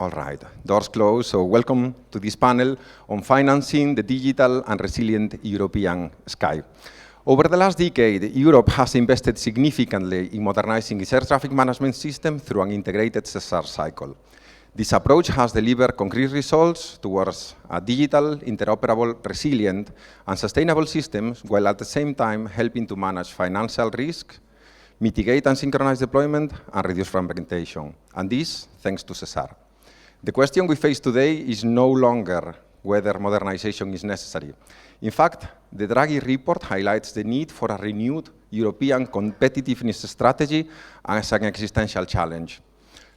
All right, doors closed, so welcome to this panel on financing the digital and resilient European sky. Over the last decade, Europe has invested significantly in modernizing its air traffic management system through an integrated SESAR cycle. This approach has delivered concrete results towards a digital, interoperable, resilient, and sustainable systems, while at the same time helping to manage financial risk, mitigate and synchronize deployment, and reduce fragmentation. And this thanks to SESAR. The question we face today is no longer whether modernization is necessary. In fact, the Draghi report highlights the need for a renewed European competitiveness strategy as an existential challenge.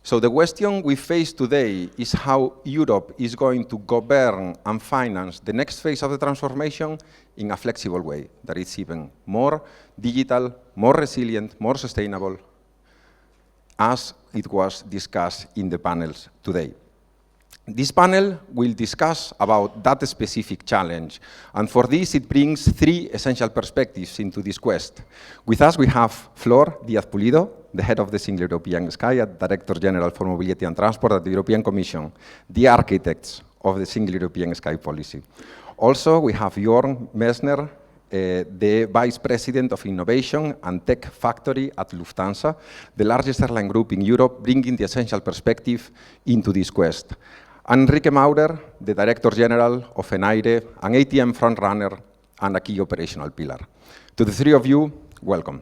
So the question we face today is how Europe is going to govern and finance the next phase of the transformation in a flexible way that is even more digital, more resilient, more sustainable, as it was discussed in the panels today. This panel will discuss about that specific challenge, and for this it brings three essential perspectives into this quest. With us we have Flor Díaz-Pulido, the head of the Single European Sky and Director General for Mobility and Transport at the European Commission, the architects of the Single European Sky policy. Also we have Jörn Messner, the Vice President of Innovation and Tech Factory at Lufthansa, the largest airline group in Europe, bringing the essential perspective into this quest. Enrique Maurer, the Director General of Enaire, an ATM frontrunner and a key operational pillar. To the three of you, welcome.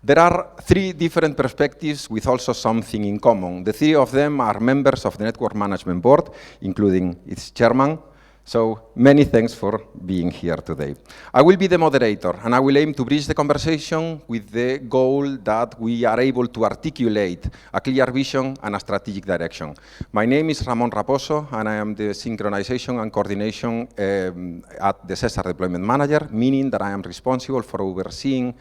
There are three different perspectives with also something in common. The three of them are members of the Network Management Board, including its chairman. So many thanks for being here today. I will be the moderator, and I will aim to bridge the conversation with the goal that we are able to articulate a clear vision and a strategic direction. My name is Ramon Raposo, and I am the Synchronization and Coordination at the SESAR Deployment Manager, meaning that I am responsible for overseeing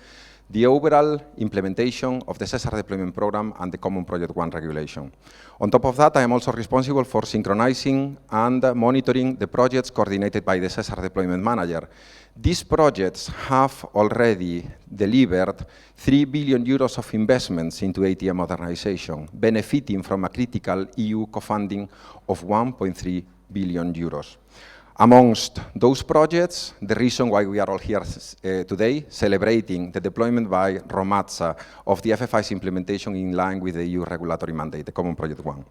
the overall implementation of the SESAR deployment program and the Common Project 1 regulation. On top of that, I am also responsible for synchronizing and monitoring the projects coordinated by the SESAR deployment manager. These projects have already delivered 3 billion euros of investments into ATM modernization, benefiting from a critical EU co-funding of 1.3 billion euros. Amongst those projects, the reason why we are all here today, celebrating the deployment by Romazza of the FFI's implementation in line with the EU regulatory mandate, the Common Project 1.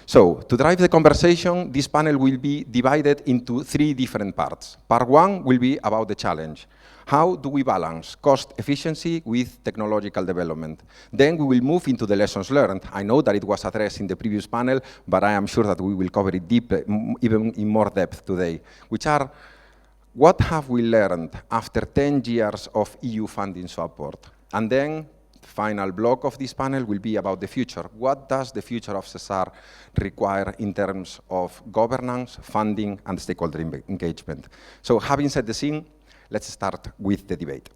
So, to drive the conversation, this panel will be divided into three different parts. Part one will be about the challenge. How do we balance cost efficiency with technological development? Then we will move into the lessons learned. I know that it was addressed in the previous panel, but I am sure that we will cover it deep, even in more depth today, which are, what have we learned after 10 years of EU funding support? And then the final block of this panel will be about the future. What does the future of SESAR require in terms of governance, funding, and stakeholder engagement? So having set the scene, let's start with the debate.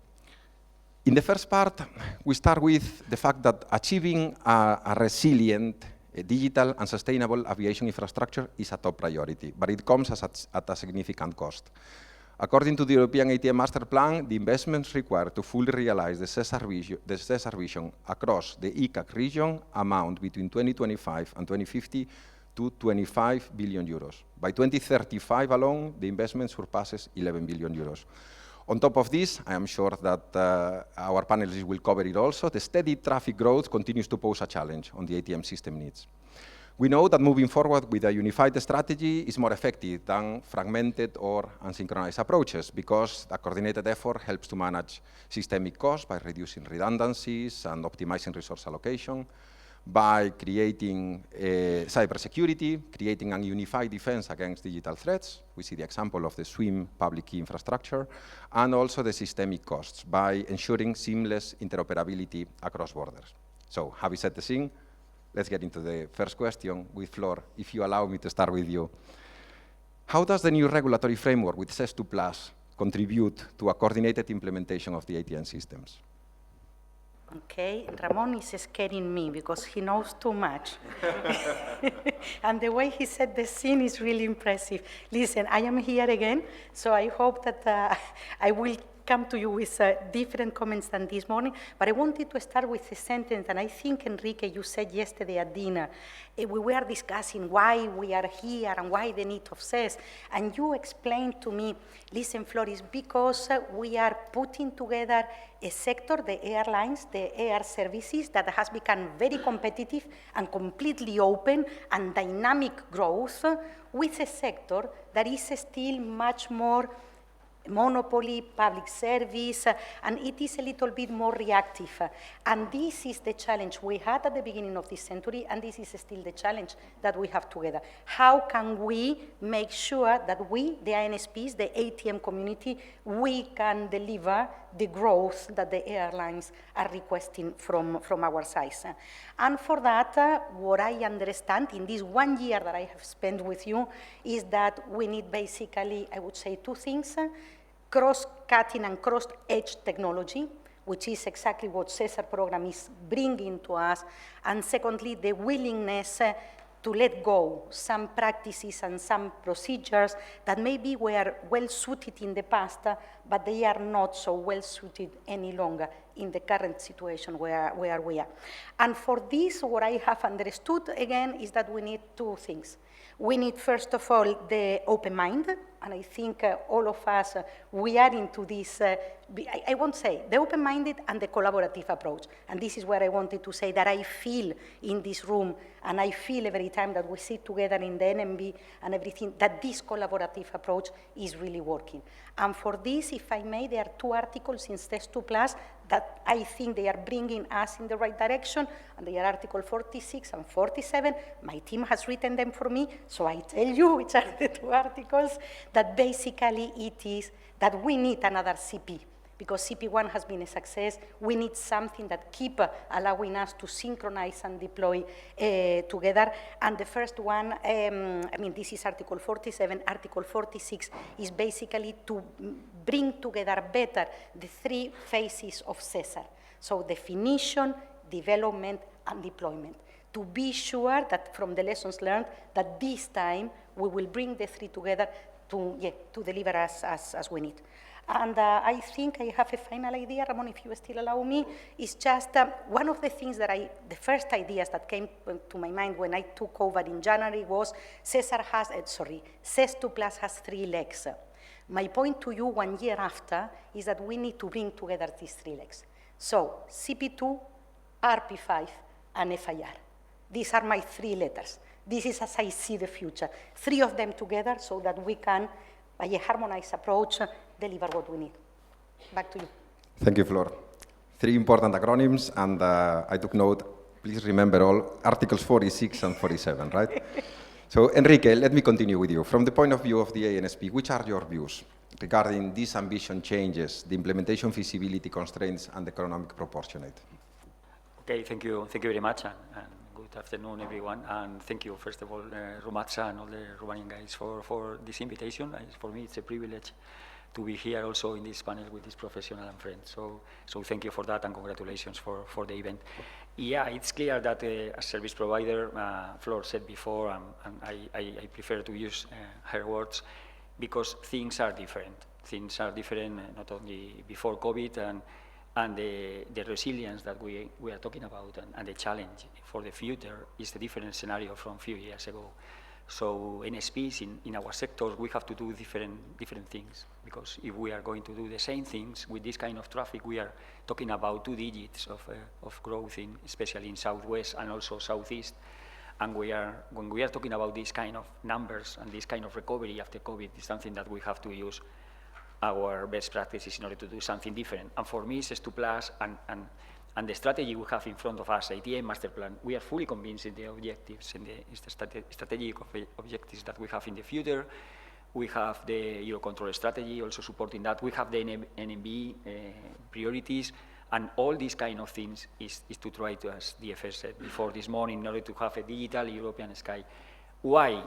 In the first part, we start with the fact that achieving a resilient, digital and sustainable aviation infrastructure is a top priority, but it comes at a significant cost. According to the European ATM Master Plan, the investments required to fully realize the SESAR vision across the ECAC region amount between 2025 and 2050 to 25 billion euros. By 2035 alone, the investment surpasses 11 billion euros. On top of this, I am sure that our panelists will cover it also, the steady traffic growth continues to pose a challenge on the ATM system needs. We know that moving forward with a unified strategy is more effective than fragmented or unsynchronized approaches, because a coordinated effort helps to manage systemic costs by reducing redundancies and optimizing resource allocation, by creating cybersecurity, creating a unified defense against digital threats. We see the example of the SWIM public key infrastructure, and also the systemic costs by ensuring seamless interoperability across borders. So, having set the scene, let's get into the first question with Flor, if you allow me to start with you. How does the new regulatory framework with SES2+ contribute to a coordinated implementation of the ATM systems? Okay, Ramon is scaring me because he knows too much. And the way he set the scene is really impressive. Listen, I am here again, so I hope that I will come to you with different comments than this morning, but I wanted to start with a sentence, and I think, Enrique, you said yesterday at dinner, we were discussing why we are here and why the need of SES, and you explained to me, listen, Floris, because we are putting together a sector, the airlines, the air services, that has become very competitive and completely open and dynamic growth, with a sector that is still much more monopoly, public service, and it is a little bit more reactive. And this is the challenge we had at the beginning of this century, and this is still the challenge that we have together. How can we make sure that we, the INSPs, the ATM community, we can deliver the growth that the airlines are requesting from our side? And for that, what I understand in this 1 year that I have spent with you is that we need basically, I would say, two things: cross-cutting and cross-edge technology, which is exactly what SESAR program is bringing to us, and secondly, the willingness to let go some practices and some procedures that maybe were well-suited in the past, but they are not so well-suited any longer in the current situation where we are. And for this, what I have understood, again, is that we need two things. We need, first of all, the open mind, and I think all of us, we are into this, I won't say, the open-minded and the collaborative approach. And this is where I wanted to say that I feel in this room, and I feel every time that we sit together in the NMB and everything, that this collaborative approach is really working. And for this, if I may, there are two articles in SES2+ that I think they are bringing us in the right direction, and they are Article 46 and 47. My team has written them for me, so I tell you which are the two articles, that basically it is that we need another CP, because CP1 has been a success. We need something that keep allowing us to synchronize and deploy together. And the first one, I mean, this is Article 47. Article 46 is basically to bring together better the three phases of SESAR. So definition, development, and deployment. To be sure that from the lessons learned, that this time we will bring the three together to deliver as we need. And I think I have a final idea, Ramon, if you still allow me, is just one of the things that the first ideas that came to my mind when I took over in January was SES2+ has 3 legs. My point to you 1 year after is that we need to bring together these 3 legs. So CP2, RP5, and FIR. These are my 3 letters. This is as I see the future. 3 of them together so that we can, by a harmonized approach, deliver what we need. Back to you. Thank you, Flor. 3 important acronyms, and I took note. Please remember all Articles 46 and 47, right? So, Enrique, let me continue with you. From the point of view of the ANSP, which are your views regarding these ambition changes, the implementation feasibility constraints, and the economic proportionate? Okay, thank you very much, and good afternoon, everyone. And thank you, first of all, Rumatsa and all the Romanian guys for this invitation. For me, it's a privilege to be here also in this panel with this professional and friends. So thank you for that, and congratulations for the event. Yeah, it's clear that as service provider, Flor said before, and I prefer to use her words, because things are different. Things are different not only before COVID, and the resilience that we are talking about, and the challenge for the future is a different scenario from a few years ago. So NSPs in our sectors, we have to do different things, because if we are going to do the same things with this kind of traffic, we are talking about 2 digits of growth, especially in Southwest and also Southeast. And when we are talking about these kind of numbers and this kind of recovery after COVID, it's something that we have to use our best practices in order to do something different. And for me, SES2+, and the strategy we have in front of us, ATM Master Plan, we are fully convinced in the objectives and the strategic objectives that we have in the future. We have the Eurocontrol strategy also supporting that. We have the NMB priorities, and all these kind of things is to try to, as DFS said before this morning, in order to have a digital European sky. Why?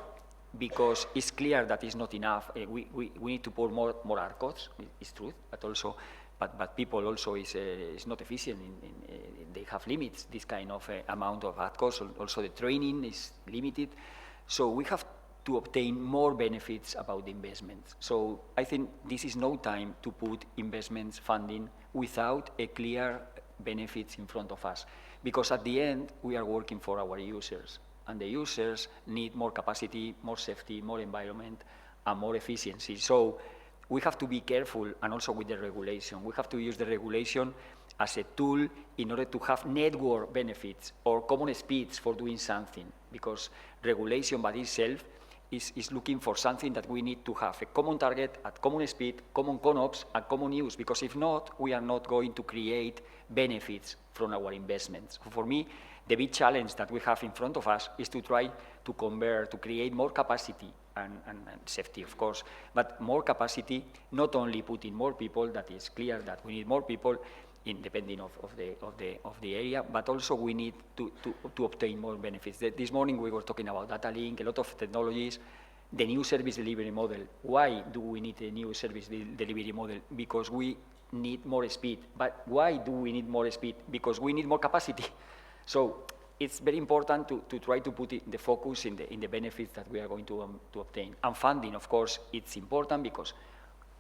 Because it's clear that it's not enough. We need to pour more ARCODs, it's true, but also, but people also is not efficient. They have limits, this kind of amount of ARCODs. Also the training is limited. So we have to obtain more benefits about the investments. So I think this is no time to put investments funding without a clear benefits in front of us. Because at the end, we are working for our users, and the users need more capacity, more safety, more environment, and more efficiency. So we have to be careful, and also with the regulation. We have to use the regulation as a tool in order to have network benefits or common speeds for doing something, because regulation by itself is looking for something that we need to have a common target at common speed, common CONOPS, and common use, because if not, we are not going to create benefits from our investments. For me, the big challenge that we have in front of us is to try to convert, to create more capacity and safety, of course, but more capacity, not only putting more people, that is clear that we need more people, independent of the area, but also we need to obtain more benefits. This morning we were talking about data link, a lot of technologies, the new service delivery model. Why do we need a new service delivery model? Because we need more speed. But why do we need more speed? Because we need more capacity. So it's very important to try to put the focus in the benefits that we are going to obtain. And funding, of course, it's important because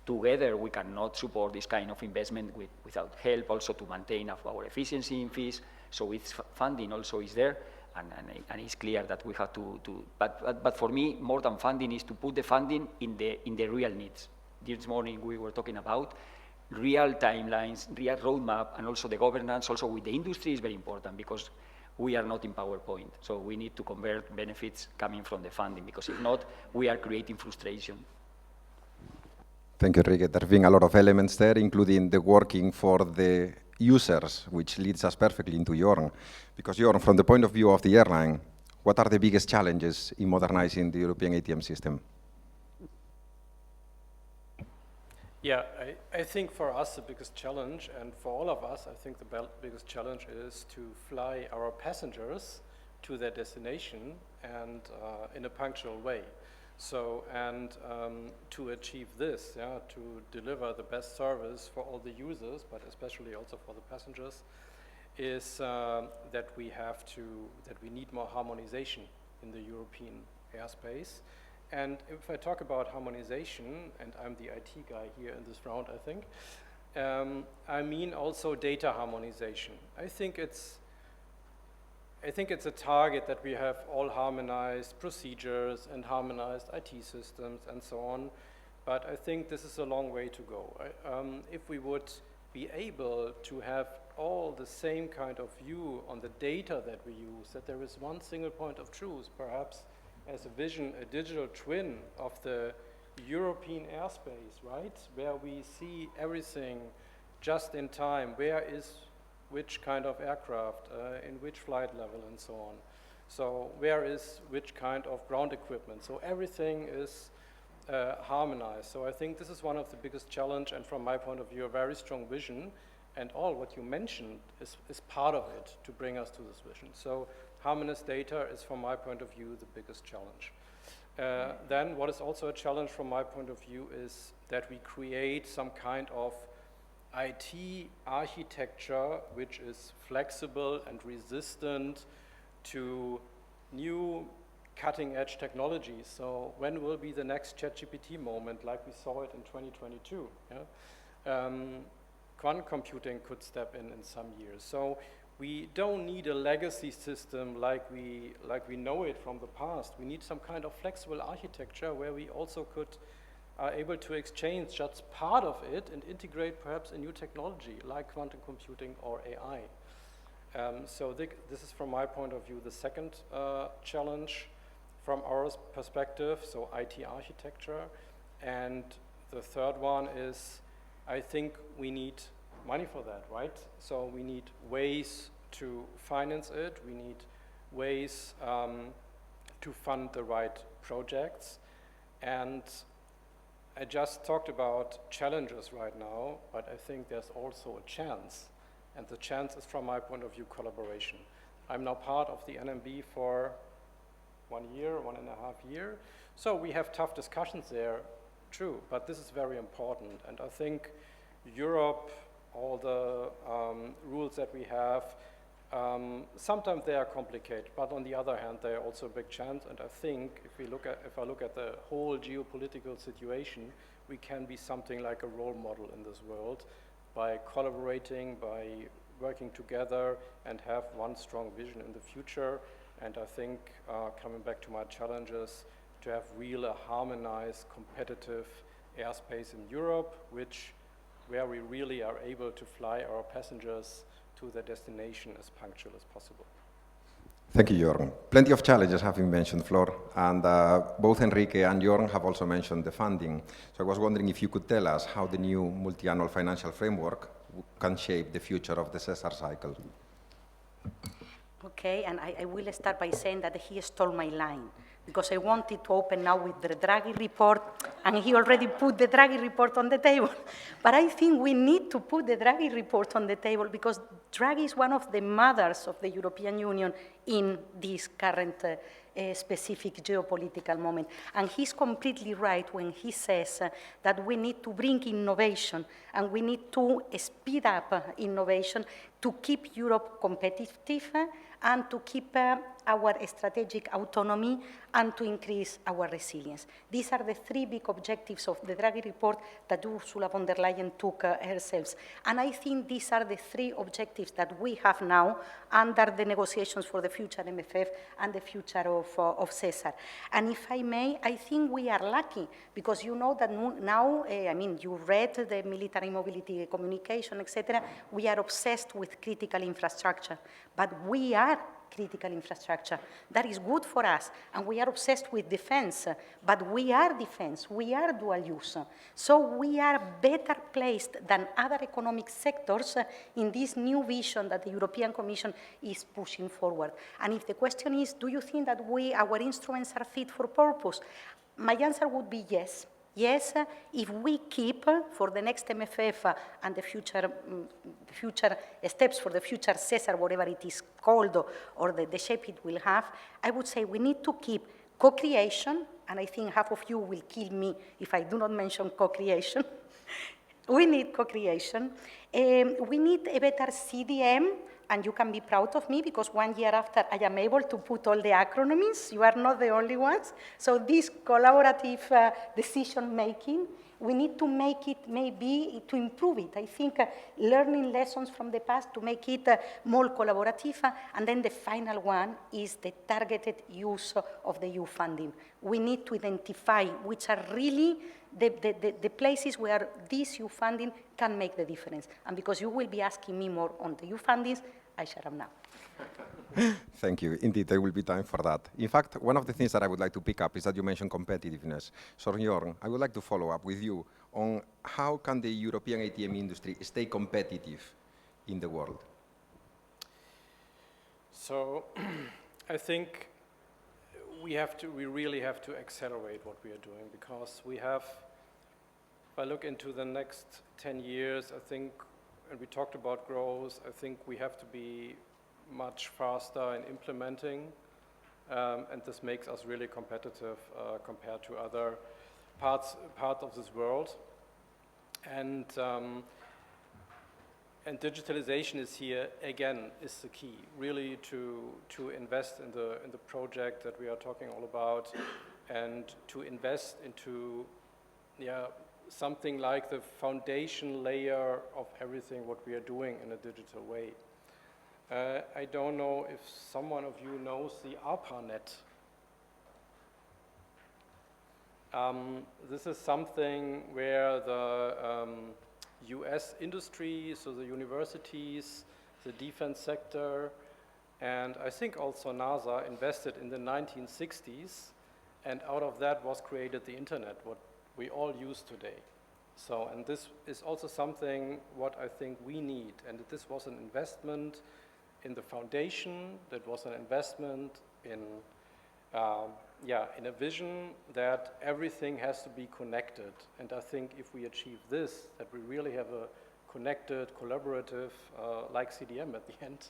together we cannot support this kind of investment without help also to maintain our efficiency in fees. So it's funding also is there, and it's clear that we have to but for me, more than funding is to put the funding in the real needs. This morning we were talking about real timelines, real roadmap, and also the governance also with the industry is very important, because we are not in PowerPoint. So we need to convert benefits coming from the funding, because if not, we are creating frustration. Thank you, Enrique. There have been a lot of elements there, including the working for the users, which leads us perfectly into Jorn. Because Jorn, from the point of view of the airline, what are the biggest challenges in modernizing the European ATM system? Yeah, I think for us the biggest challenge, and for all of us, I think the biggest challenge is to fly our passengers to their destination and in a punctual way. So, and to achieve this, to deliver the best service for all the users, but especially also for the passengers, is that we need more harmonization in the European airspace. And if I talk about harmonization, and I'm the IT guy here in this round, I think, I mean also data harmonization. I think it's a target that we have all harmonized procedures and harmonized IT systems and so on, but I think this is a long way to go. If we would be able to have all the same kind of view on the data that we use, that there is one single point of truth, perhaps as a vision, a digital twin of the European airspace, right? Where we see everything just in time, where is which kind of aircraft, in which flight level and so on. So where is which kind of ground equipment. So everything is harmonized. So I think this is one of the biggest challenge, and from my point of view, a very strong vision, and all what you mentioned is part of it to bring us to this vision. So harmonized data is, from my point of view, the biggest challenge. Then what is also a challenge from my point of view is that we create some kind of IT architecture which is flexible and resistant to new cutting-edge technologies. So when will be the next ChatGPT moment, like we saw it in 2022? Yeah? Quantum computing could step in some years. So we don't need a legacy system like we know it from the past. We need some kind of flexible architecture where we also are able to exchange just part of it and integrate perhaps a new technology like quantum computing or AI. So this is, from my point of view, the second challenge from our perspective, so IT architecture. And the third one is, I think we need money for that, right? So we need ways to finance it. We need ways to fund the right projects. And I just talked about challenges right now, but I think there's also a chance. And the chance is, from my point of view, collaboration. I'm now part of the NMB for 1 year, 1.5 years. So we have tough discussions there, true, but this is very important. And I think Europe, all the rules that we have, Sometimes they are complicated, but on the other hand, they are also a big chance. And I think if I look at the whole geopolitical situation, we can be something like a role model in this world by collaborating, by working together, and have one strong vision in the future. And I think, coming back to my challenges, to have a harmonized, competitive airspace in Europe, where we really are able to fly our passengers to their destination as punctual as possible. Thank you, Jorn. Plenty of challenges have been mentioned, Flor, and both Enrique and Jorn have also mentioned the funding. So I was wondering if you could tell us how the new multi-annual financial framework can shape the future of the SESAR cycle. Okay, and I will start by saying that he stole my line, because I wanted to open now with the Draghi report, and he already put the Draghi report on the table. But I think we need to put the Draghi report on the table, because Draghi is one of the mothers of the European Union in this current specific geopolitical moment. And he's completely right when he says that we need to bring innovation, and we need to speed up innovation to keep Europe competitive and to keep our strategic autonomy and to increase our resilience. These are the three big objectives of the Draghi report that Ursula von der Leyen took herself. And I think these are the three objectives that we have now under the negotiations for the future MFF and the future of SESAR. And if I may, I think we are lucky, because you know that now, I mean, you read the military mobility communication, etc. We are obsessed with critical infrastructure, but we are critical infrastructure. That is good for us, and we are obsessed with defense, but we are defense, we are dual use. So we are better placed than other economic sectors in this new vision that the European Commission is pushing forward. And if the question is, do you think that our instruments are fit for purpose? My answer would be yes. Yes, if we keep for the next MFF and the future steps for the future SESAR, whatever it is called, or the shape it will have, I would say we need to keep co-creation, and I think half of you will kill me if I do not mention co-creation. We need co-creation. We need a better CDM, and you can be proud of me, because 1 year after I am able to put all the acronyms. You are not the only ones. So this collaborative decision-making, we need to make it, maybe, to improve it. I think learning lessons from the past to make it more collaborative. And then the final one is the targeted use of the EU funding. We need to identify which are really the places where this EU funding can make the difference. And because you will be asking me more on the EU fundings, I shut up now. Thank you. Indeed, there will be time for that. In fact, one of the things that I would like to pick up is that you mentioned competitiveness. So, Jorn, I would like to follow up with you on how can the European ATM industry stay competitive in the world? So, I think we really have to accelerate what we are doing, because we have, if I look into the next 10 years, I think, and we talked about growth, I think we have to be much faster in implementing, and this makes us really competitive compared to other parts of this world. And digitalization is here, again, is the key, really to invest in the project that we are talking all about, and to invest into something like the foundation layer of everything what we are doing in a digital way. I don't know if someone of you knows the ARPANET. This is something where the US industry, so the universities, the defense sector, and I think also NASA invested in the 1960s, and out of that was created the internet, what we all use today. So, and this is also something what I think we need, and this was an investment in the foundation, that was an investment in a vision that everything has to be connected. And I think if we achieve this, that we really have a connected, collaborative, like CDM at the end,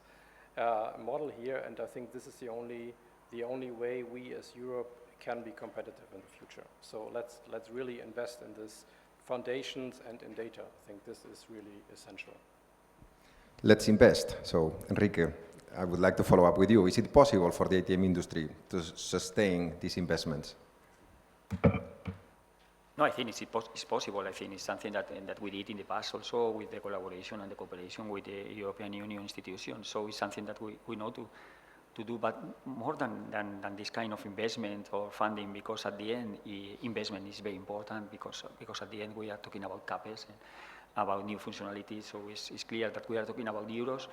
model here, and I think this is the only way we as Europe can be competitive in the future. So let's really invest in this foundations and in data. I think this is really essential. Let's invest. So, Enrique, I would like to follow up with you. Is it possible for the ATM industry to sustain these investments? No, I think it's possible. I think it's something that we did in the past also with the collaboration and the cooperation with the European Union institutions. So it's something that we know to do, but more than this kind of investment or funding, because at the end, investment is very important because at the end we are talking about CapEx and about new functionalities. So it's clear that we are talking about euros,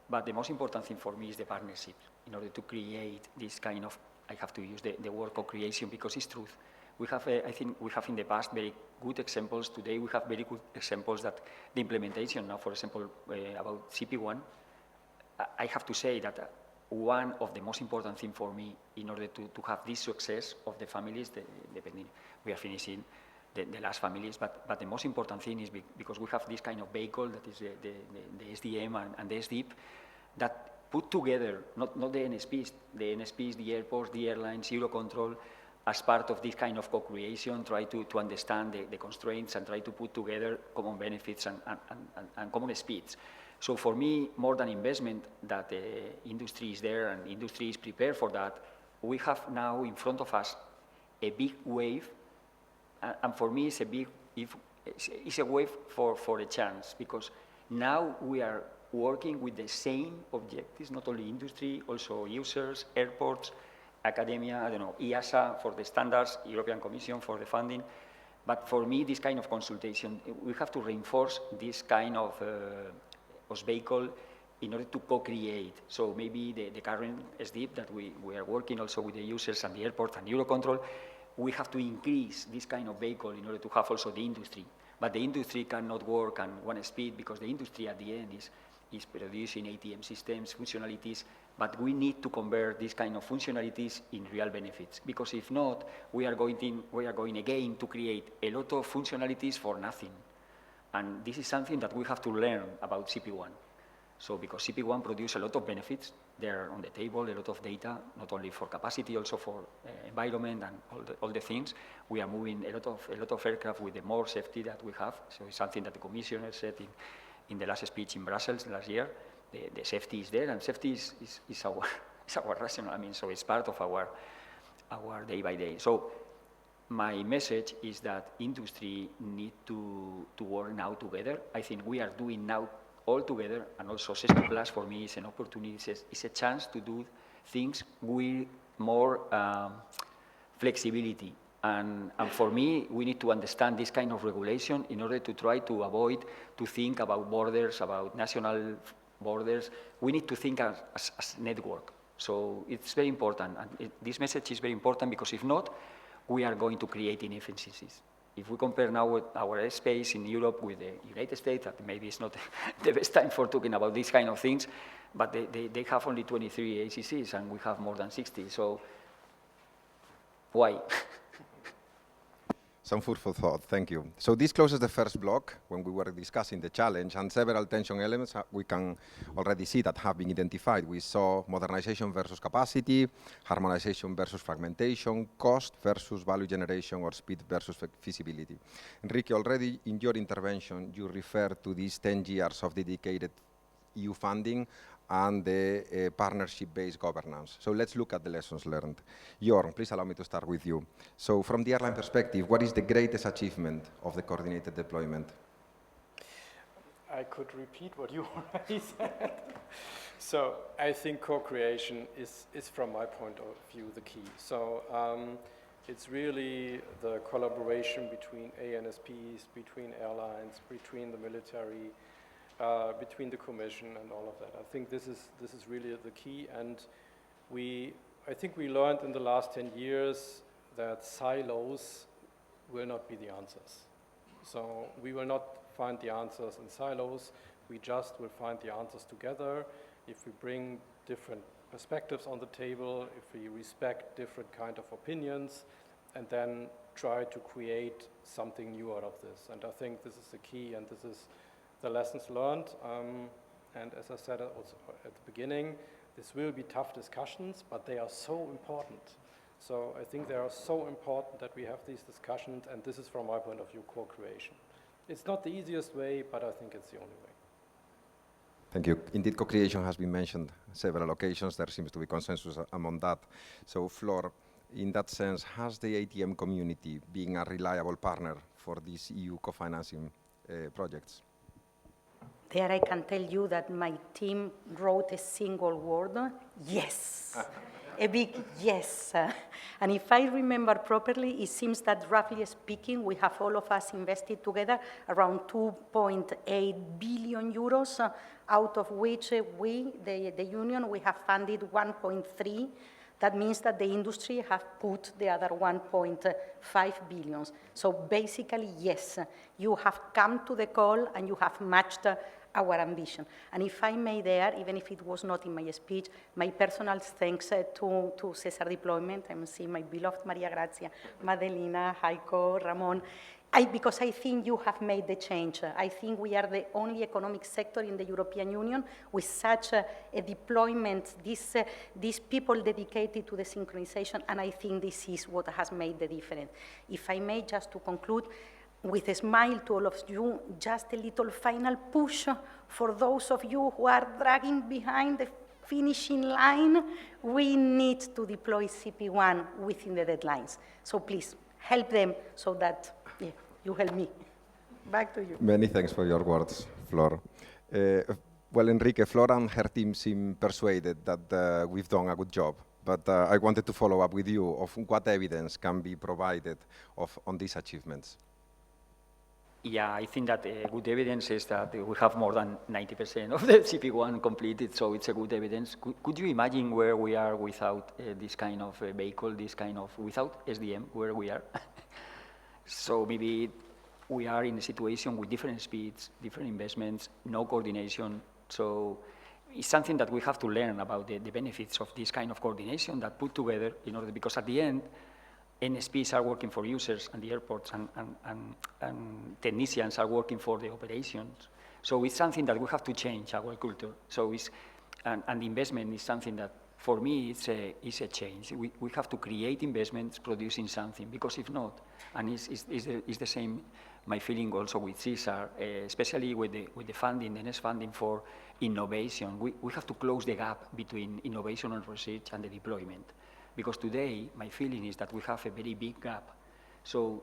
but the most important thing for me is the partnership in order to create this kind of, I have to use the word co-creation because it's truth. We have, I think we have in the past very good examples. Today we have very good examples that the implementation now, for example, about CP1, I have to say that one of the most important things for me in order to have this success of the families, depending, we are finishing the last families, but the most important thing is because we have this kind of vehicle that is the SDM and the SDIP that put together, not the NSPs, the airports, the airlines, Eurocontrol, as part of this kind of co-creation, try to understand the constraints and try to put together common benefits and common speeds. So for me, more than investment, that the industry is there and industry is prepared for that, we have now in front of us a big wave, and for me it's a wave for a chance, because now we are working with the same objectives, not only industry, also users, airports, academia, I don't know, EASA for the standards, European Commission for the funding. But for me, this kind of consultation, we have to reinforce this kind of vehicle in order to co-create. So maybe the current SDIP that we are working also with the users and the airport and Eurocontrol, we have to increase this kind of vehicle in order to have also the industry. But the industry cannot work on one speed because the industry at the end is producing ATM systems, functionalities, but we need to convert this kind of functionalities in real benefits, because if not, we are going again to create a lot of functionalities for nothing. And this is something that we have to learn about CP1. So because CP1 produces a lot of benefits, they're on the table, a lot of data, not only for capacity, also for environment and all the things. We are moving a lot of aircraft with the more safety that we have. So it's something that the commissioner said in the last speech in Brussels last year. The safety is there, and safety is our rational. I mean, so it's part of our day by day. So my message is that industry need to work now together. I think we are doing now all together, and also SES2 Plus for me is an opportunity, it's a chance to do things with more flexibility. And for me, we need to understand this kind of regulation in order to try to avoid to think about borders, about national borders. We need to think as network. So it's very important. And this message is very important because if not, we are going to create inefficiencies. If we compare now our airspace in Europe with the United States, that maybe it's not the best time for talking about these kind of things, but they have only 23 ACCs and we have more than 60. So why? Some food for thought, thank you. So this closes the first block when we were discussing the challenge, and several tension elements we can already see that have been identified. We saw modernization versus capacity, harmonization versus fragmentation, cost versus value generation, or speed versus feasibility. Enrique, already in your intervention, you referred to these 10 years of dedicated EU funding and the partnership-based governance. So let's look at the lessons learned. Jorn, please allow me to start with you. So from the airline perspective, what is the greatest achievement of the coordinated deployment? I could repeat what you already said. So I think co-creation is from my point of view the key. So it's really the collaboration between ANSPs, between airlines, between the military, between the Commission and all of that. I think this is really the key, and I think we learned in the last 10 years that silos will not be the answers. So we will not find the answers in silos, we just will find the answers together if we bring different perspectives on the table, if we respect different kind of opinions, and then try to create something new out of this. And I think this is the key, and this is the lessons learned, and as I said also at the beginning, this will be tough discussions, but they are so important. So I think they are so important that we have these discussions, and this is from my point of view co-creation. It's not the easiest way, but I think it's the only way. Thank you. Indeed, co-creation has been mentioned several occasions. There seems to be consensus among that. So, Flor, in that sense, has the ATM community been a reliable partner for these EU co-financing projects? There I can tell you that my team wrote a single word, yes. A big yes. And if I remember properly, it seems that roughly speaking, we have all of us invested together around 2.8 billion euros, out of which we, the union, we have funded 1.3. That means that the industry have put the other 1.5 billion. So basically, yes, you have come to the call and you have matched our ambition. And if I may there, even if it was not in my speech, my personal thanks to SESAR Deployment. I'm seeing my beloved Maria Grazia, Madelina, Heiko, Ramon, because I think you have made the change. I think we are the only economic sector in the European Union with such a deployment, these people dedicated to the synchronization, and I think this is what has made the difference. If I may, just to conclude, with a smile to all of you, just a little final push for those of you who are dragging behind the finishing line. We need to deploy CP1 within the deadlines. So please, help them so that you help me. Back to you. Many thanks for your words, Flor. Well, Enrique, Flor and her team seem persuaded that we've done a good job. But I wanted to follow up with you of what evidence can be provided on these achievements. Yeah, I think that good evidence is that we have more than 90% of the CP1 completed, so it's a good evidence. Could you imagine where we are without this kind of vehicle, without SDM, where we are? So maybe we are in a situation with different speeds, different investments, no coordination. So it's something that we have to learn about the benefits of this kind of coordination that put together in order, because at the end, NSPs are working for users and the airports, and technicians are working for the operations. So it's something that we have to change our culture. So and the investment is something that, for me, it's a change. We have to create investments producing something, because if not, and it's the same, my feeling also with SESAR, especially with the funding, the next funding for innovation, we have to close the gap between innovation and research and the deployment. Because today, my feeling is that we have a very big gap. So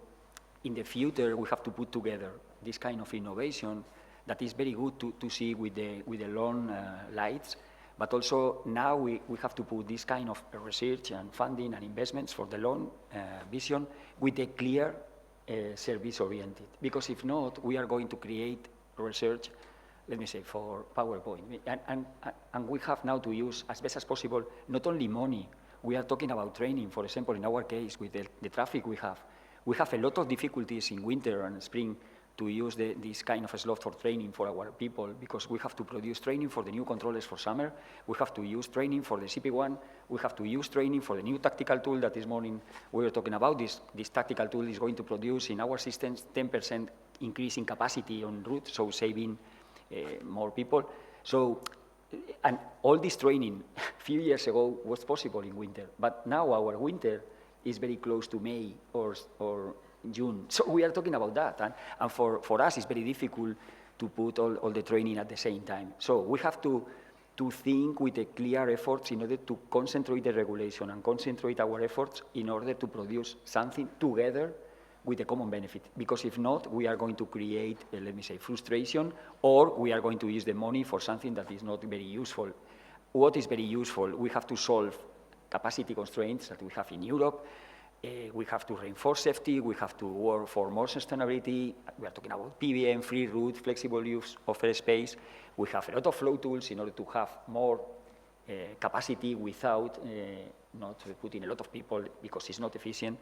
in the future, we have to put together this kind of innovation that is very good to see with the long lights, but also now we have to put this kind of research and funding and investments for the long vision with a clear service-oriented. Because if not, we are going to create research, let me say, for PowerPoint. And we have now to use, as best as possible, not only money. We are talking about training. For example, in our case, with the traffic we have a lot of difficulties in winter and spring to use this kind of slot for training for our people, because we have to produce training for the new controllers for summer. We have to use training for the CP1. We have to use training for the new tactical tool that this morning we were talking about. This tactical tool is going to produce in our systems 10% increase in capacity on route, so saving more people. So, and all this training a few years ago was possible in winter, but now our winter is very close to May or June. So we are talking about that, and for us it's very difficult to put all the training at the same time. So we have to think with a clear efforts in order to concentrate the regulation and concentrate our efforts in order to produce something together with a common benefit, because if not, we are going to create, let me say, frustration, or we are going to use the money for something that is not very useful. What is very useful? We have to solve capacity constraints that we have in Europe. We have to reinforce safety. We have to work for more sustainability. We are talking about PBM, free route, flexible use of airspace. We have a lot of flow tools in order to have more capacity without not putting a lot of people, because it's not efficient.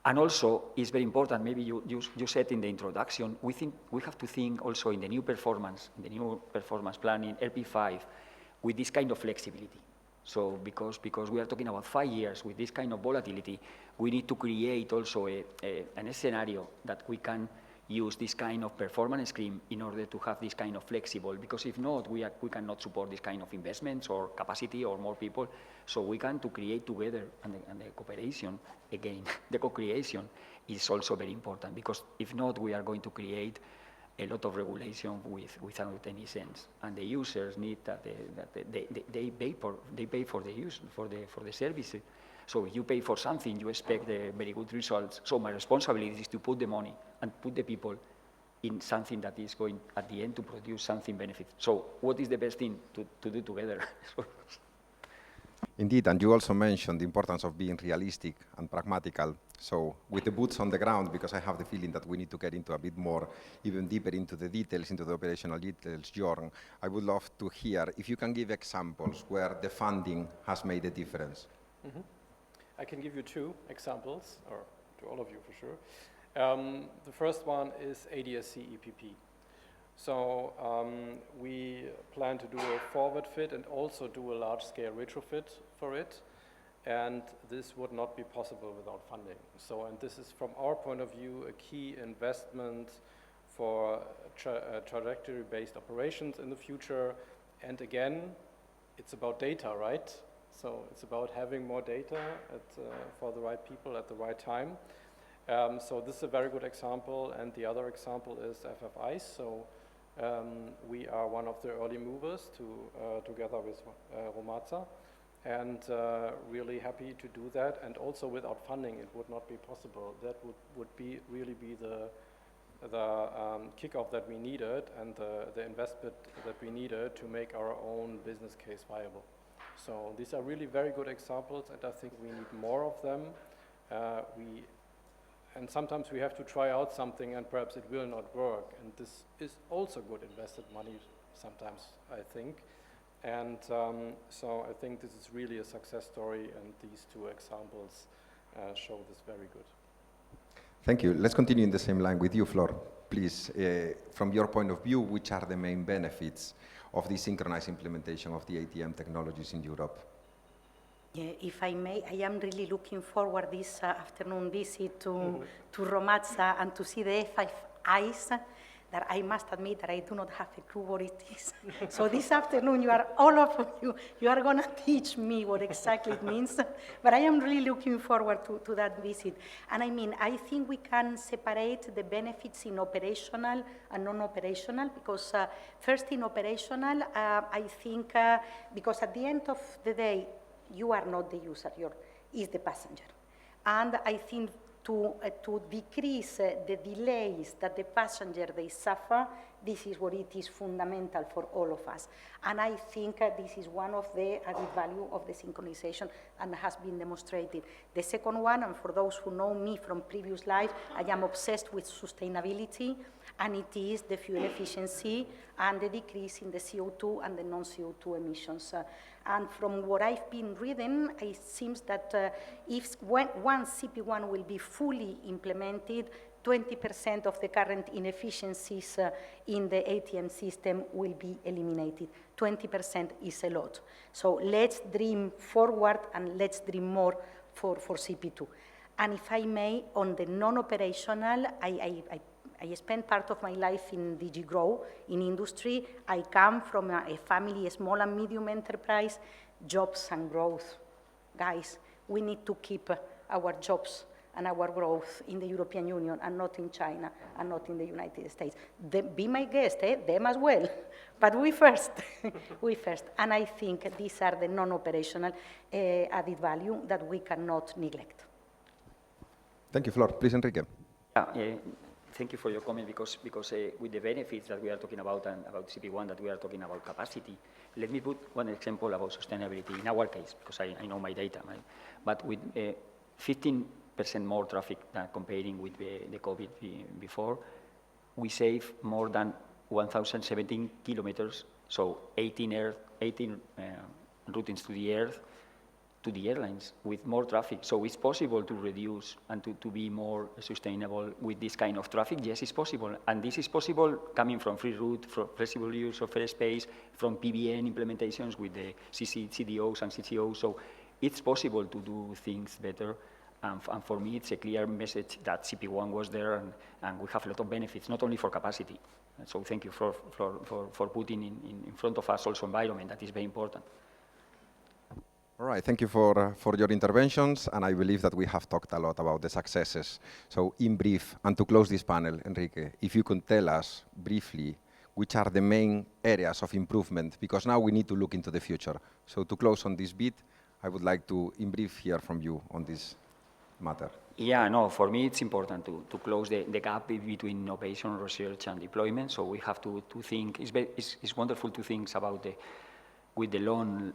And also, it's very important, maybe you said in the introduction, we have to think also in the new performance planning, LP5, with this kind of flexibility. So because we are talking about 5 years with this kind of volatility, we need to create also a scenario that we can use this kind of performance scheme in order to have this kind of flexible, because if not, we cannot support this kind of investments or capacity or more people. So we can to create together, and the cooperation, again, the co-creation is also very important, because if not, we are going to create a lot of regulation without any sense, and the users need that they pay for the use for the services. So if you pay for something, you expect very good results. So my responsibility is to put the money and put the people in something that is going at the end to produce something benefit. So what is the best thing to do together? Indeed, and you also mentioned the importance of being realistic and pragmatical. So with the boots on the ground, because I have the feeling that we need to get into a bit more, even deeper into the details, into the operational details, Jorn, I would love to hear if you can give examples where the funding has made a difference. Mm-hmm. I can give you 2 examples, or to all of you for sure. The first one is ADSC EPP. So we plan to do a forward fit and also do a large-scale retrofit for it, and this would not be possible without funding. So, and this is from our point of view a key investment for trajectory-based operations in the future. And again, it's about data, right? So it's about having more data for the right people at the right time. So this is a very good example, and the other example is FFIs. So we are one of the early movers together with Romaza, and really happy to do that. And also without funding, it would not be possible. That would really be the kickoff that we needed and the investment that we needed to make our own business case viable. So these are really very good examples, and I think we need more of them. And sometimes we have to try out something and perhaps it will not work. And this is also good invested money sometimes, I think. And so I think this is really a success story, and these 2 examples show this very good. Thank you. Let's continue in the same line with you, Flor. Please, from your point of view, which are the main benefits of the synchronized implementation of the ATM technologies in Europe? Yeah, if I may, I am really looking forward this afternoon visit to Romaza and to see the FFIs that I must admit that I do not have a clue what it is. So this afternoon, all of you are going to teach me what exactly it means. But I am really looking forward to that visit. And I mean, I think we can separate the benefits in operational and non-operational, because first in operational, I think, because at the end of the day, you are not the user, is the passenger. And I think to decrease the delays that the passenger they suffer, this is what it is fundamental for all of us. And I think this is one of the added value of the synchronization and has been demonstrated. The second one, and for those who know me from previous life, I am obsessed with sustainability, and it is the fuel efficiency and the decrease in the CO2 and the non-CO2 emissions. And from what I've been reading, it seems that once CP1 will be fully implemented, 20% of the current inefficiencies in the ATM system will be eliminated. 20% is a lot. So let's dream forward and let's dream more for CP2. And if I may, on the non-operational, I spent part of my life in DG Grow, in industry. I come from a family, a small and medium enterprise, jobs and growth. Guys, we need to keep our jobs and our growth in the European Union and not in China and not in the United States. Be my guest, them as well. But we first, we first. And I think these are the non-operational added value that we cannot neglect. Thank you, Flor. Please, Enrique. Thank you for your comment, because with the benefits that we are talking about and about CP1 that we are talking about capacity, let me put one example about sustainability in our case, because I know my data, right? But with 15% more traffic than comparing with the COVID before, we save more than 1,017 kilometers, so 18 routings to the Earth, to the airlines with more traffic. So it's possible to reduce and to be more sustainable with this kind of traffic. Yes, it's possible. And this is possible coming from free route, from flexible use of airspace, from PBN implementations with the CDOs and CCOs. So it's possible to do things better. And for me, it's a clear message that CP1 was there, and we have a lot of benefits, not only for capacity. So thank you for putting in front of us also environment. That is very important. All right, thank you for your interventions, and I believe that we have talked a lot about the successes. So in brief, and to close this panel, Enrique, if you could tell us briefly which are the main areas of improvement, because now we need to look into the future. So to close on this bit, I would like to, in brief, hear from you on this matter. Yeah, no, for me it's important to close the gap between innovation, research, and deployment. So we have to think, it's wonderful to think about with the long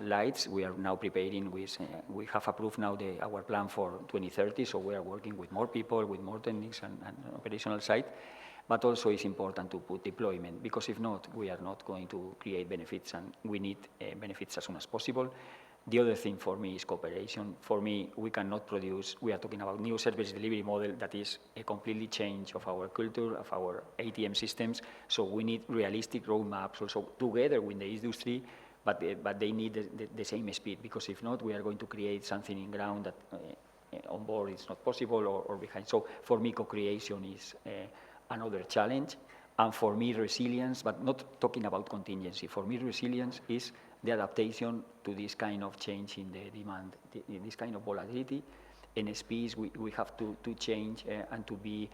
lights. We are now preparing with, we have approved now our plan for 2030, so we are working with more people, with more techniques and operational side. But also it's important to put deployment, because if not, we are not going to create benefits, and we need benefits as soon as possible. The other thing for me is cooperation. For me, we cannot produce, we are talking about new service delivery model that is a completely change of our culture, of our ATM systems. So we need realistic roadmaps also together with the industry, but they need the same speed, because if not, we are going to create something in ground that on board is not possible or behind. So for me, co-creation is another challenge. And for me, resilience, but not talking about contingency. For me, resilience is the adaptation to this kind of change in the demand, this kind of volatility. In speed, we have to change and to be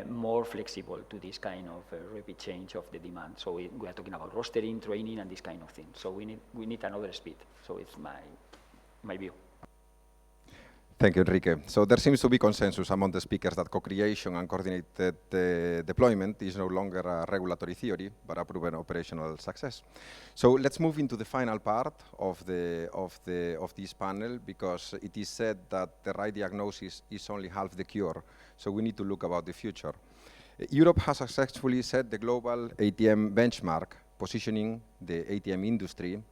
more flexible to this kind of rapid change of the demand. So we are talking about rostering, training, and this kind of thing. So we need another speed. So it's my view. Thank you, Enrique. So there seems to be consensus among the speakers that co-creation and coordinated deployment is no longer a regulatory theory, but a proven operational success. So let's move into the final part of this panel, because it is said that the right diagnosis is only half the cure. So we need to look about the future. Europe has successfully set the global ATM benchmark, positioning the ATM industry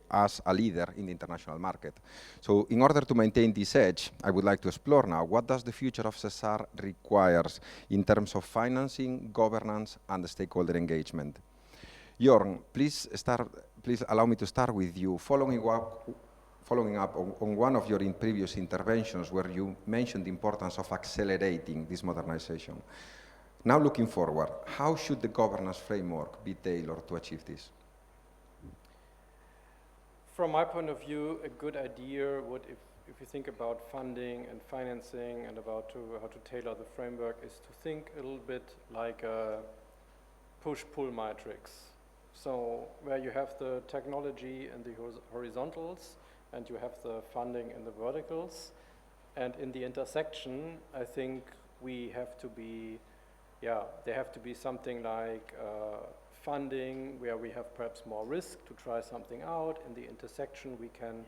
as a leader in the international market. So in order to maintain this edge, I would like to explore now what does the future of SESAR requires in terms of financing, governance, and stakeholder engagement. Jorn, please allow me to start with you, following up on one of your previous interventions where you mentioned the importance of accelerating this modernization. Now looking forward, how should the governance framework be tailored to achieve this? From my point of view, a good idea would, if you think about funding and financing and about how to tailor the framework, is to think a little bit like a push-pull matrix. So where you have the technology and the horizontals, and you have the funding in the verticals, and in the intersection, I think we have to be, there have to be something like funding where we have perhaps more risk to try something out. In the intersection, we can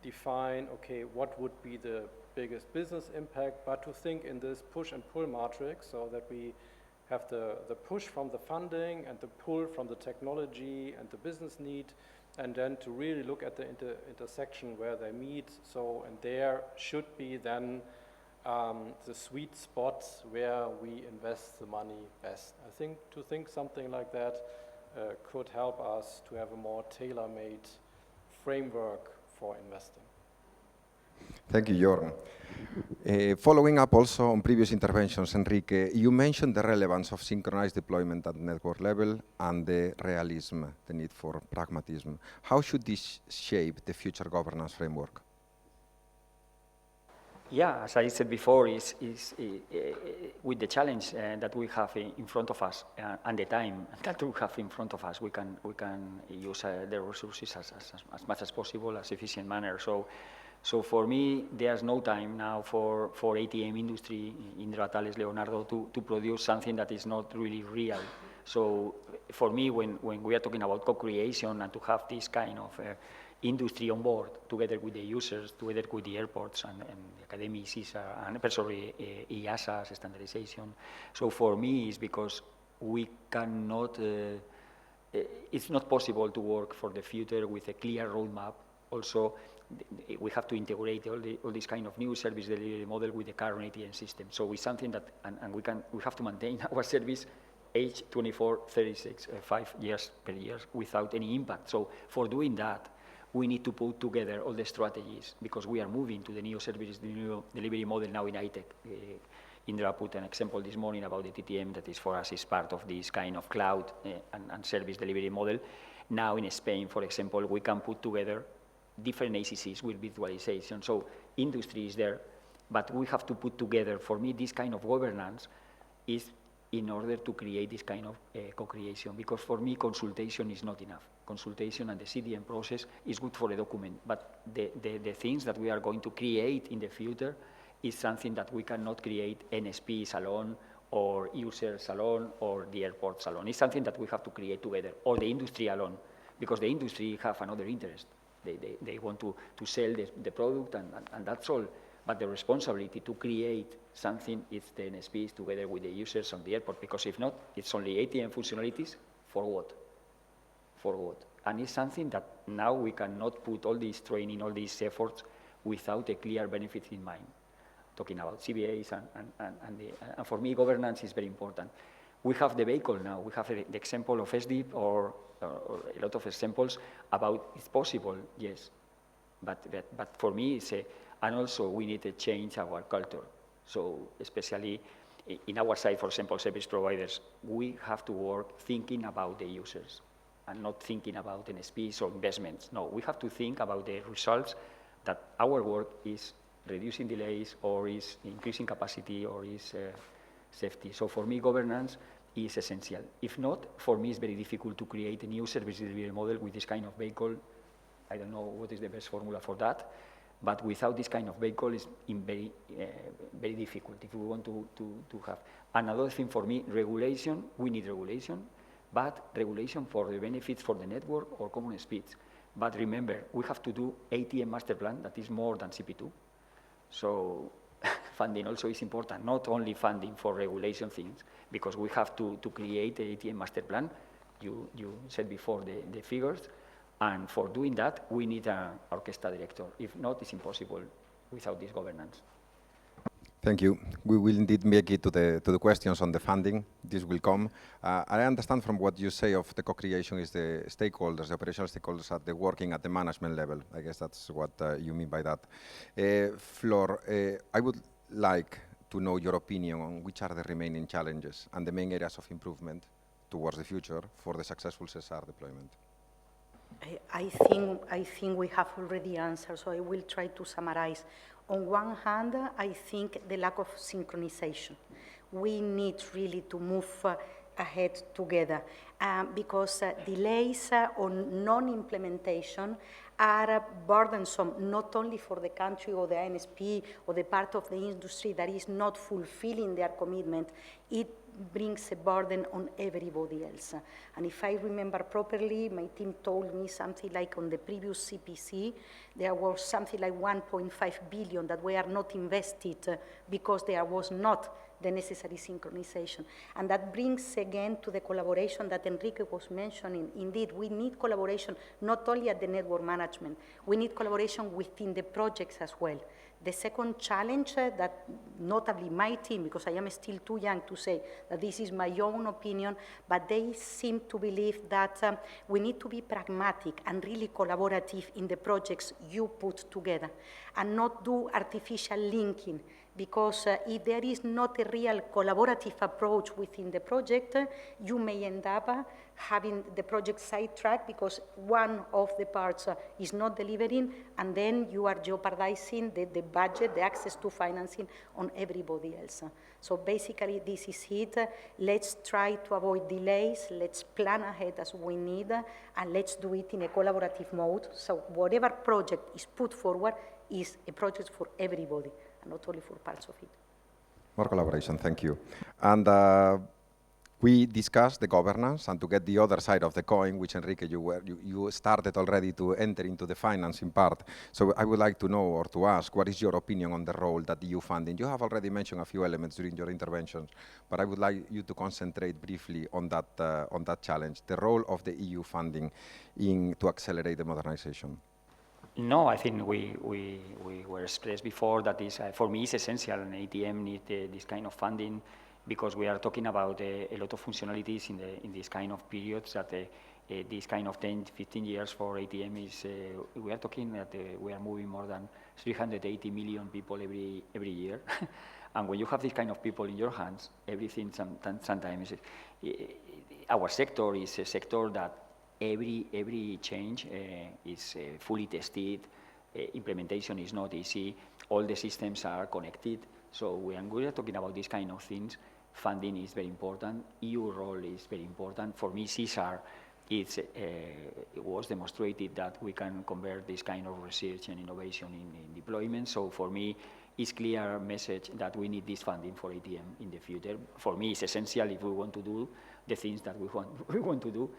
define, okay, what would be the biggest business impact, but to think in this push and pull matrix, so that we have the push from the funding and the pull from the technology and the business need, and then to really look at the intersection where they meet. So, and there should be then the sweet spots where we invest the money best. I think to think something like that could help us to have a more tailor-made framework for investing. Thank you, Jorn. Following up also on previous interventions, Enrique, you mentioned the relevance of synchronized deployment at network level and the realism, the need for pragmatism. How should this shape the future governance framework? Yeah, as I said before, with the challenge that we have in front of us and the time that we have in front of us, we can use the resources as much as possible, as efficient manner. So for me, there's no time now for ATM industry, Indra, Thales, Leonardo, to produce something that is not really real. So for me, when we are talking about co-creation and to have this kind of industry on board, together with the users, together with the airports and the academy, SESAR, and sorry, EASA, standardization. So for me, it's because we cannot, it's not possible to work for the future with a clear roadmap. Also, we have to integrate all this kind of new service delivery model with the current ATM system. So it's something that, and we have to maintain our service age 24, 36, 5 years per year without any impact. So for doing that, we need to put together all the strategies, because we are moving to the new service delivery model now in ITEC. Indra put an example this morning about the TTM that is for us is part of this kind of cloud and service delivery model. Now in Spain, for example, we can put together different ACCs with virtualization. So industry is there, but we have to put together, for me, this kind of governance is in order to create this kind of co-creation, because for me, consultation is not enough. Consultation and the CDM process is good for a document, but the things that we are going to create in the future is something that we cannot create NSPs alone, or users alone, or the airports alone. It's something that we have to create together, or the industry alone, because the industry have another interest. They want to sell the product, and that's all. But the responsibility to create something is the NSPs together with the users on the airport, because if not, it's only ATM functionalities, for what? For what? And it's something that now we cannot put all this training, all these efforts, without a clear benefit in mind. Talking about CBAs, and for me, governance is very important. We have the vehicle now. We have the example of SDIP, or a lot of examples about it's possible, yes. But for me, it's and also we need to change our culture. So especially in our side, for example, service providers, we have to work thinking about the users and not thinking about NSPs or investments. No, we have to think about the results, that our work is reducing delays, or is increasing capacity, or is safety. So for me, governance is essential. If not, for me, it's very difficult to create a new service delivery model with this kind of vehicle. I don't know what is the best formula for that, but without this kind of vehicle, it's very, very difficult if we want to have. Another thing for me, regulation, we need regulation, but regulation for the benefits for the network or common speeds. But remember, we have to do ATM master plan that is more than CP2. So funding also is important, not only funding for regulation things, because we have to create the ATM master plan. You said before the figures, and for doing that, we need an orchestra director. If not, it's impossible without this governance. Thank you. We will indeed make it to the questions on the funding. This will come. I understand from what you say of the co-creation is the stakeholders, the operational stakeholders at the working at the management level. I guess that's what you mean by that. Flor, I would like to know your opinion on which are the remaining challenges and the main areas of improvement towards the future for the successful SESAR deployment. I think we have already answered, so I will try to summarize. On one hand, I think the lack of synchronization. We need really to move ahead together because delays or non-implementation are burdensome, not only for the country or the NSP or the part of the industry that is not fulfilling their commitment. It brings a burden on everybody else. And if I remember properly, my team told me something like on the previous CPC, there was something like 1.5 billion that were not invested because there was not the necessary synchronization. And that brings again to the collaboration that Enrique was mentioning. Indeed, we need collaboration not only at the network management, we need collaboration within the projects as well. The second challenge that notably my team, because I am still too young to say that this is my own opinion, but they seem to believe that we need to be pragmatic and really collaborative in the projects you put together and not do artificial linking. Because if there is not a real collaborative approach within the project, you may end up having the project sidetracked because one of the parts is not delivering, and then you are jeopardizing the budget, the access to financing on everybody else. So basically, this is it. Let's try to avoid delays. Let's plan ahead as we need, and let's do it in a collaborative mode. So whatever project is put forward is a project for everybody, and not only for parts of it. More collaboration, thank you. And we discussed the governance, and to get the other side of the coin, which Enrique, you started already to enter into the financing part. So I would like to know or to ask, what is your opinion on the role that EU funding? You have already mentioned a few elements during your interventions, but I would like you to concentrate briefly on that challenge, the role of the EU funding to accelerate the modernization. No, I think we were expressed before that is, for me, it's essential. An ATM needs this kind of funding because we are talking about a lot of functionalities in this kind of periods that this kind of 10, 15 years for ATM is, we are talking that we are moving more than 380 million people every year. And when you have this kind of people in your hands, everything sometimes, our sector is a sector that every change is fully tested. Implementation is not easy. All the systems are connected. So when we are talking about these kind of things, funding is very important. EU role is very important. For me, SESAR, it was demonstrated that we can convert this kind of research and innovation in deployment. So for me, it's clear message that we need this funding for ATM in the future. For me, it's essential if we want to do the things that we want to do,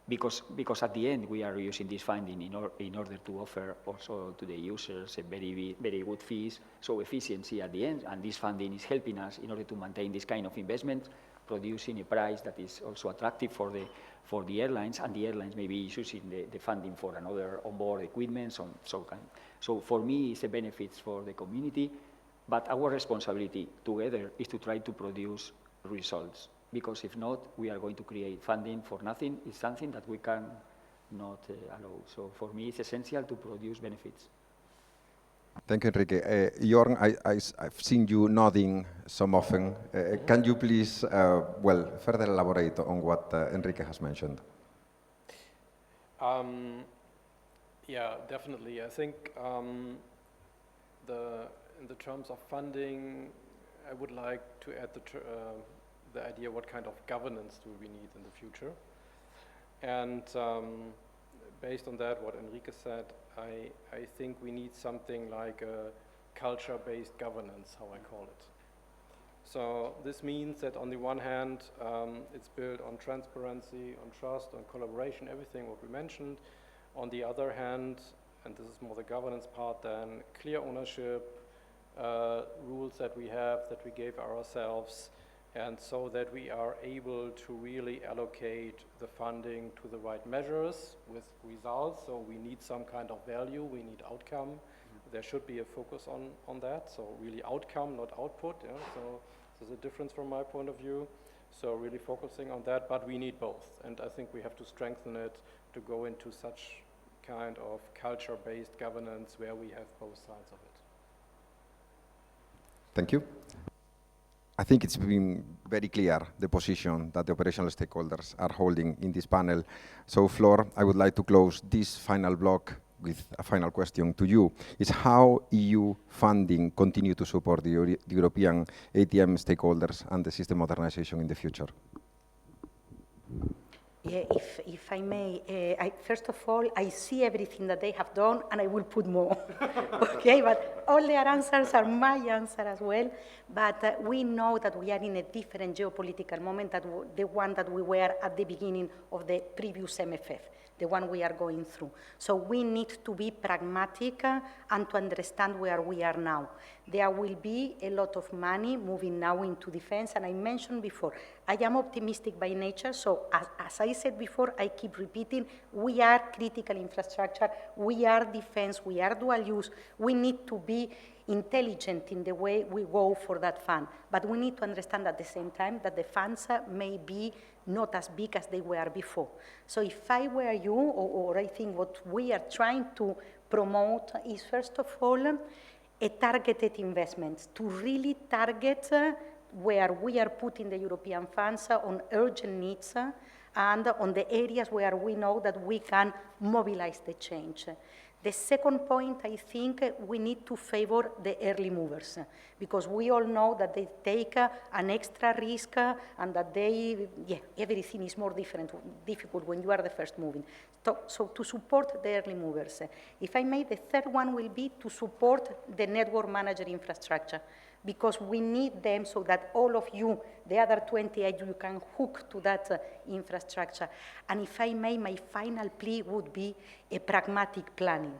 because at the end we are using this funding in order to offer also to the users a very good fees, so efficiency at the end, and this funding is helping us in order to maintain this kind of investment, producing a price that is also attractive for the airlines, and the airlines may be using the funding for another onboard equipment. So for me, it's a benefit for the community, but our responsibility together is to try to produce results. Because if not, we are going to create funding for nothing. It's something that we can not allow. So for me, it's essential to produce benefits. Thank you, Enrique. Jorn, I've seen you nodding so often. Can you please, further elaborate on what Enrique has mentioned? Yeah, definitely. I think in the terms of funding, I would like to add the idea what kind of governance do we need in the future. And based on that, what Enrique said, I think we need something like a culture-based governance, how I call it. So this means that on the one hand, it's built on transparency, on trust, on collaboration, everything what we mentioned. On the other hand, and this is more the governance part, then clear ownership, rules that we have, that we gave ourselves, and so that we are able to really allocate the funding to the right measures with results. So we need some kind of value, we need outcome. Mm-hmm. There should be a focus on that, so really outcome, not output. Yeah? So there's a difference from my point of view. So really focusing on that, but we need both. And I think we have to strengthen it to go into such kind of culture-based governance where we have both sides of it. Thank you. I think it's been very clear the position that the operational stakeholders are holding in this panel. So, Flor, I would like to close this final block with a final question to you. Is how EU funding continue to support the European ATM stakeholders and the system modernization in the future? Yeah, if I may, first of all, I see everything that they have done, and I will put more. Okay, but all their answers are my answer as well. But we know that we are in a different geopolitical moment than the one that we were at the beginning of the previous MFF, the one we are going through. So we need to be pragmatic and to understand where we are now. There will be a lot of money moving now into defense, and I mentioned before, I am optimistic by nature, so as I said before, I keep repeating, we are critical infrastructure, we are defense, we are dual use, we need to be intelligent in the way we go for that fund, but we need to understand at the same time that the funds may be not as big as they were before. So if I were you, or I think what we are trying to promote is, first of all, a targeted investment to really target where we are putting the European funds on urgent needs and on the areas where we know that we can mobilize the change. The second point, I think we need to favor the early movers, because we all know that they take an extra risk and that everything is more difficult when you are the first moving. So to support the early movers. If I may, the third one will be to support the network manager infrastructure, because we need them so that all of you, the other 28, you can hook to that infrastructure. And if I may, my final plea would be a pragmatic planning.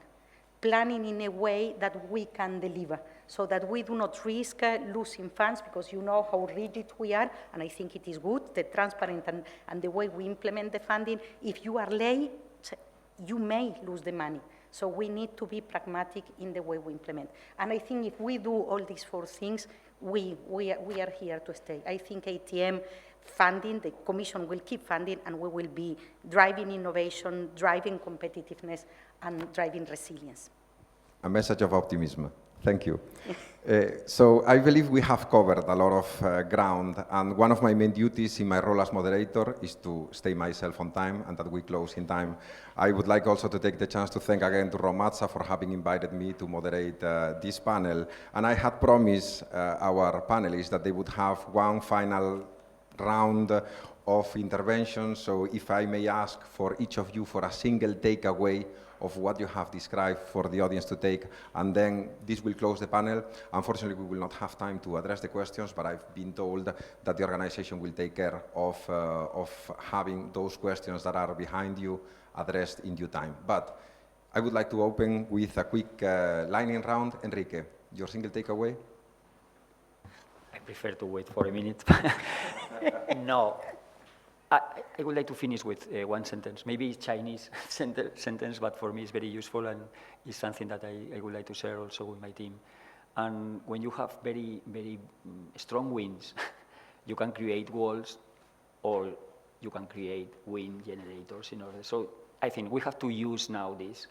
Planning in a way that we can deliver, so that we do not risk losing funds, because you know how rigid we are, and I think it is good, the transparent and the way we implement the funding. If you are late, you may lose the money. So we need to be pragmatic in the way we implement. And I think if we do all these four things, we are here to stay. I think ATM funding, the Commission will keep funding, and we will be driving innovation, driving competitiveness, and driving resilience. A message of optimism. Thank you. So I believe we have covered a lot of ground, and one of my main duties in my role as moderator is to stay myself on time and that we close in time. I would like also to take the chance to thank again to Romatsa for having invited me to moderate this panel. And I had promised our panelists that they would have one final round of interventions. So if I may ask for each of you for a single takeaway of what you have described for the audience to take, and then this will close the panel. Unfortunately, we will not have time to address the questions, but I've been told that the organization will take care of having those questions that are behind you addressed in due time. But I would like to open with a quick lightning round. Enrique, your single takeaway? I prefer to wait for a minute. No. I would like to finish with one sentence. Maybe it's Chinese sentence, but for me it's very useful and it's something that I would like to share also with my team. And when you have very, very strong winds, you can create walls or you can create wind generators in order. So I think we have to use now this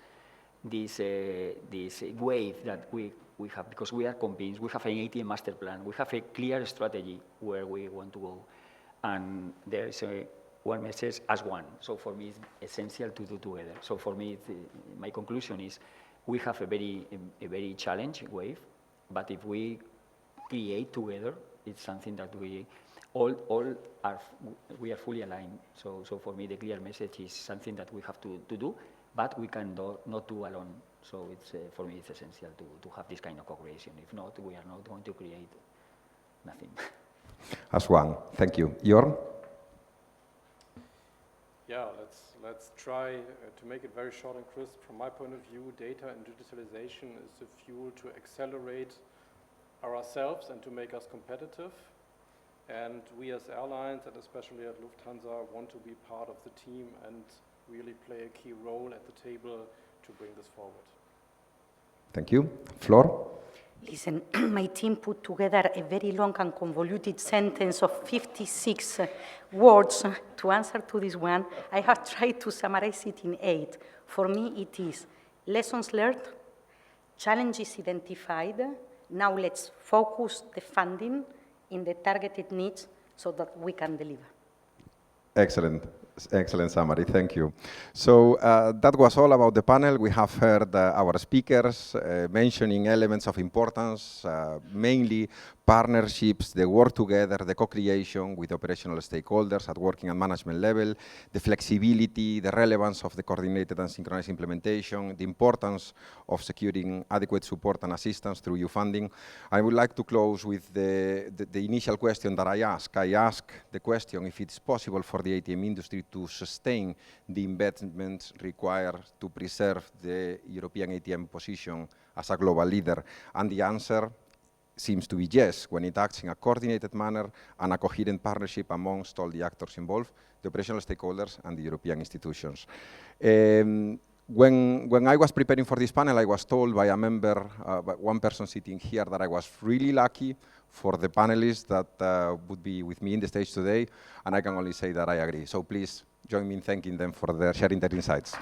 wave that we have, because we are convinced, we have an ATM master plan, we have a clear strategy where we want to go. And there is one message as one. So for me, it's essential to do together. So for me, my conclusion is we have a very challenging wave, but if we create together, it's something that we are fully aligned. So for me, the clear message is something that we have to do, but we can not do alone. So it's for me, it's essential to have this kind of co-creation. If not, we are not going to create nothing. As one. Thank you. Jorn? Yeah, let's try to make it very short and crisp. From my point of view, data and digitalization is the fuel to accelerate ourselves and to make us competitive. And we as airlines, and especially at Lufthansa, want to be part of the team and really play a key role at the table to bring this forward. Thank you. Flor? Listen, my team put together a very long and convoluted sentence of 56 words to answer to this one. I have tried to summarize it in 8. For me, it is lessons learned, challenges identified. Now let's focus the funding in the targeted needs so that we can deliver. Excellent. Excellent summary, thank you. So that was all about the panel. We have heard our speakers mentioning elements of importance, mainly partnerships, the work together, the co-creation with operational stakeholders at working and management level, the flexibility, the relevance of the coordinated and synchronized implementation, the importance of securing adequate support and assistance through EU funding. I would like to close with the initial question that I asked. I asked the question if it's possible for the ATM industry to sustain the investments required to preserve the European ATM position as a global leader. And the answer seems to be yes, when it acts in a coordinated manner and a coherent partnership amongst all the actors involved, the operational stakeholders and the European institutions. When I was preparing for this panel, I was told by a member, one person sitting here, that I was really lucky for the panelists that would be with me in the stage today, and I can only say that I agree. So please join me in thanking them for sharing their insights.